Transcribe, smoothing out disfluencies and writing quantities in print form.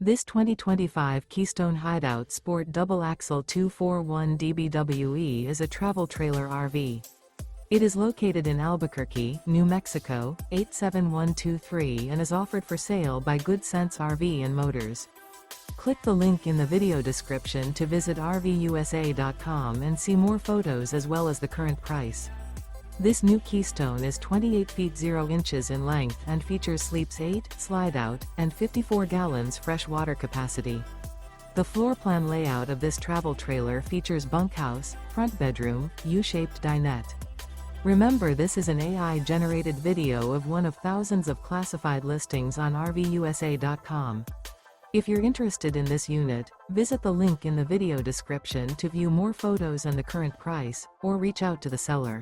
This 2025 Keystone Hideout Sport Double Axle 241 DBWE is a travel trailer RV. It is located in Albuquerque, New Mexico, 87123 and is offered for sale by Good Sense RV and Motors. Click the link in the video description to visit RVUSA.com and see more photos as well as the current price. This new Keystone is 28 feet 0 inches in length and features sleeps 8, Slideout, and 54 gallons fresh water capacity. The floor plan layout of this travel trailer features bunkhouse, front bedroom, U-shaped dinette. Remember, this is an AI-generated video of one of thousands of classified listings on RVUSA.com. If you're interested in this unit, visit the link in the video description to view more photos and the current price, or reach out to the seller.